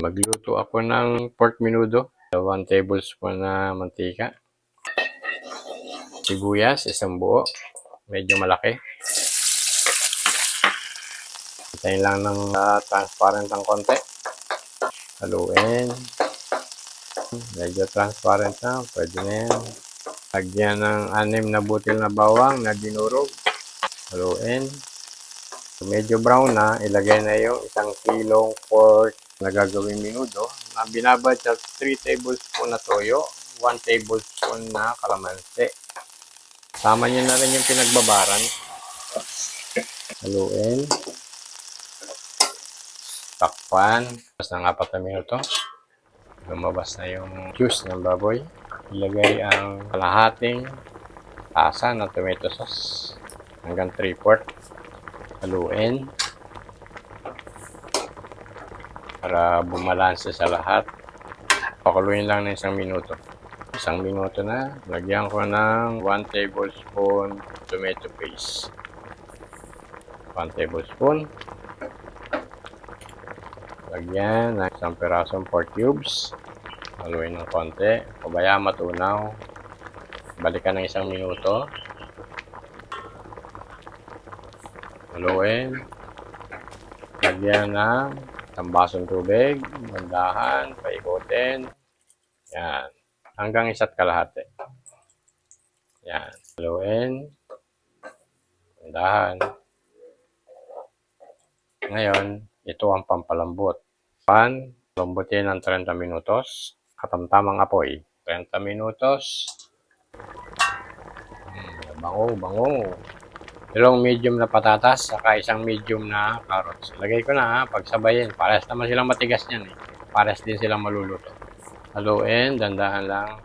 Magluto ako ng pork menudo. 1 tablespoon na mantika. Sibuyas, isang buo. Medyo malaki. Hintayin lang ng transparent ng konti. Haluin. Medyo transparent na. Pwede na yan. Lagyan ng 6 na butil na bawang na dinurog. Haluin. Medyo brown na, ilagay na yung 1 kilong pork na gagawing menudo na binabad sa 3 tablespoon na toyo, 1 tablespoon na kalamansi. Sama nyo na rin yung pinagbabaran. Haluin. Takpan. Tapos ng 4 na minuto. Lumabas na yung juice ng baboy. Ilagay ang kalahating tasa ng tomato sauce hanggang 3/4. Haluin para bumalanse sa lahat. Pakuluin lang ng 1 minuto. 1 minuto na. Lagyan ko ng 1 tablespoon tomato paste. 1 tablespoon. Lagyan ng 1 pirasong pork cubes. Haluin ng konti. Pabayaan matunaw. Balikan ng 1 minuto. Haluin. Lagyan ng 1 basong tubig. Mandahan. Paikutin. Yan. Hanggang 1 kalahati. Yan. Haluin. Mandahan. Ngayon, ito ang pampalambot. Lambutin ng 30 minutos. Katamtamang apoy. 30 minutos. Bango. Dalawang medium na patatas, saka 1 medium na carrots. Lagay ko na pagsabayin. Pares naman silang matigas niyan eh. Pares din silang maluluto. Haluin, dandahan lang.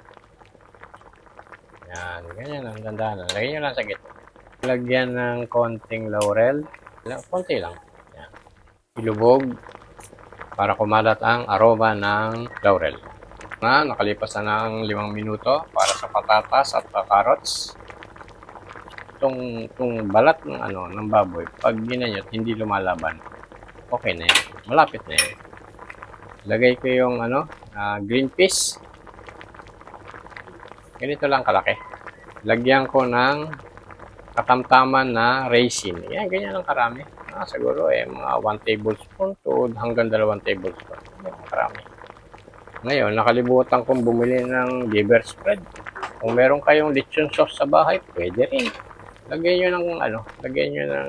Yan, ganyan lang, dandahan lang. Lagay nyo lang sa gitna. Lagyan ng konting laurel. Konti lang. Yan. Ilubog para kumalat ang aroma ng laurel. Nakalipas na ng 5 minuto para sa patatas at carrots. Itong balat ng baboy, pag ginanyot, hindi lumalaban. Okay na yan. Malapit na yan. Lagay ko yung green peas. Ganito lang kalaki. Lagyan ko ng katamtaman na raisin. Yan, ganyan lang karami. Siguro mga 1 tablespoon to hanggang 2 tablespoon. Yan, karami. Ngayon, nakalimutan kong bumili ng liver spread. Kung meron kayong lechon sauce sa bahay, pwede rin. Lagyan nyo ng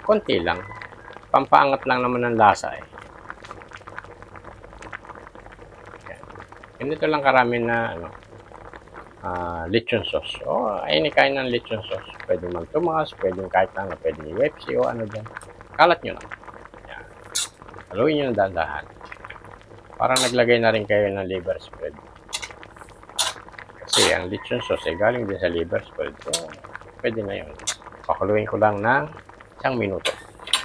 konti lang. Pampaangat lang naman ng lasa eh. Ganito lang karami na lechon sauce. Any kind ng lechon sauce. Pwede man tumas, pwede kahit pwede ni Pepsi o dyan. Kalat nyo lang. Yan. Haluin nyo ng dahan-dahan. Parang naglagay na rin kayo ng liver spread. Kasi ang lechon sauce galing din sa liver spread. So, pwede na yun. Pakuluin ko lang ng 1 minuto.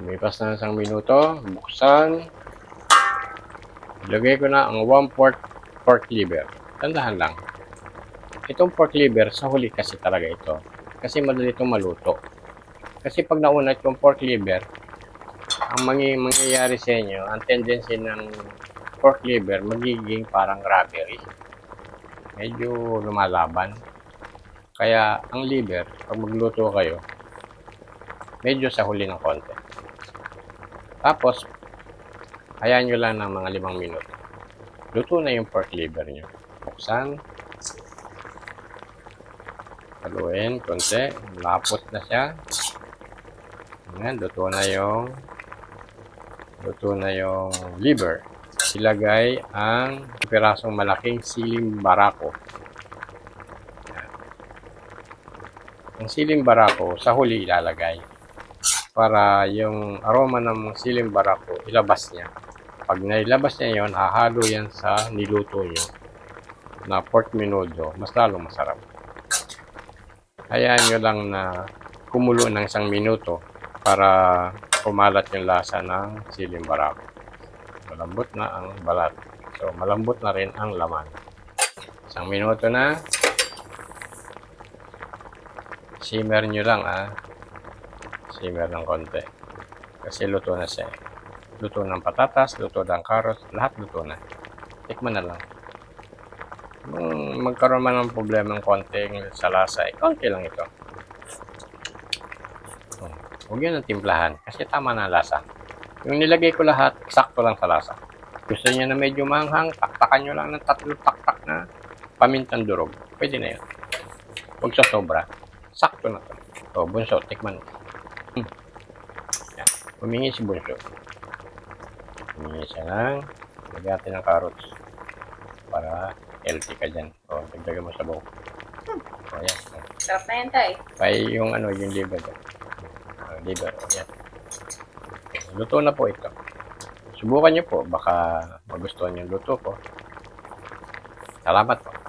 Lumipas na ng 1 minuto. Buksan. Ilagay ko na ang 1/4 pork liver. Tandahan lang. Itong pork liver, sa huli kasi talaga ito. Kasi madali itong maluto. Kasi pag nauna itong pork liver, ang mangyayari sa inyo, ang tendency ng pork liver, magiging parang rubbery. Medyo lumalaban. Kaya, ang liver, pag magluto kayo, medyo sa huli ng konti. Tapos, hayaan nyo lang ng mga 5 minuto. Luto na yung pork liver nyo. Buksan. Haluin, konti. Lapot na siya. Ayan, luto na yung liver. Ilagay ang pirasong malaking siling barako. Ang siling barako, sa huli ilalagay. Para yung aroma ng siling barako, ilabas niya. Pag nailabas niya yon, hahalo yan sa niluto nyo na pork menudo. Mas lalong masarap. Hayaan nyo lang na kumulo ng 1 minuto para kumalat yung lasa ng siling barako. Malambot na ang balat. So, malambot na rin ang laman. 1 minuto na. Simmer nyo lang simmer ng konti. Kasi luto na siya. Luto ng patatas, luto ng carrots, lahat luto na. Tikman na lang. Kung magkaroon man ng problema ng konting sa lasa, konti lang ito. Huwag yun ang timplahan kasi tama na ang lasa. Yung nilagay ko lahat, sakto lang sa lasa. Gusto niyo na medyo manghang, taktakan nyo lang ng 3 taktak na pamintang durog. Pwede na yun. Huwag sa sobra. Sakto na to. O, bunso, tikman mo. Yan. Humingi si bunso. Humingi siya ng lagyan natin ng carrots para healthy ka dyan. O, dagdagan mo sa buhok. O, yan. Sarap na yan, tay. Pay yung yung liver dyan. Liver, o, yan. Luto na po ito. Subukan nyo po, baka magustuhan yung luto ko. Salamat po.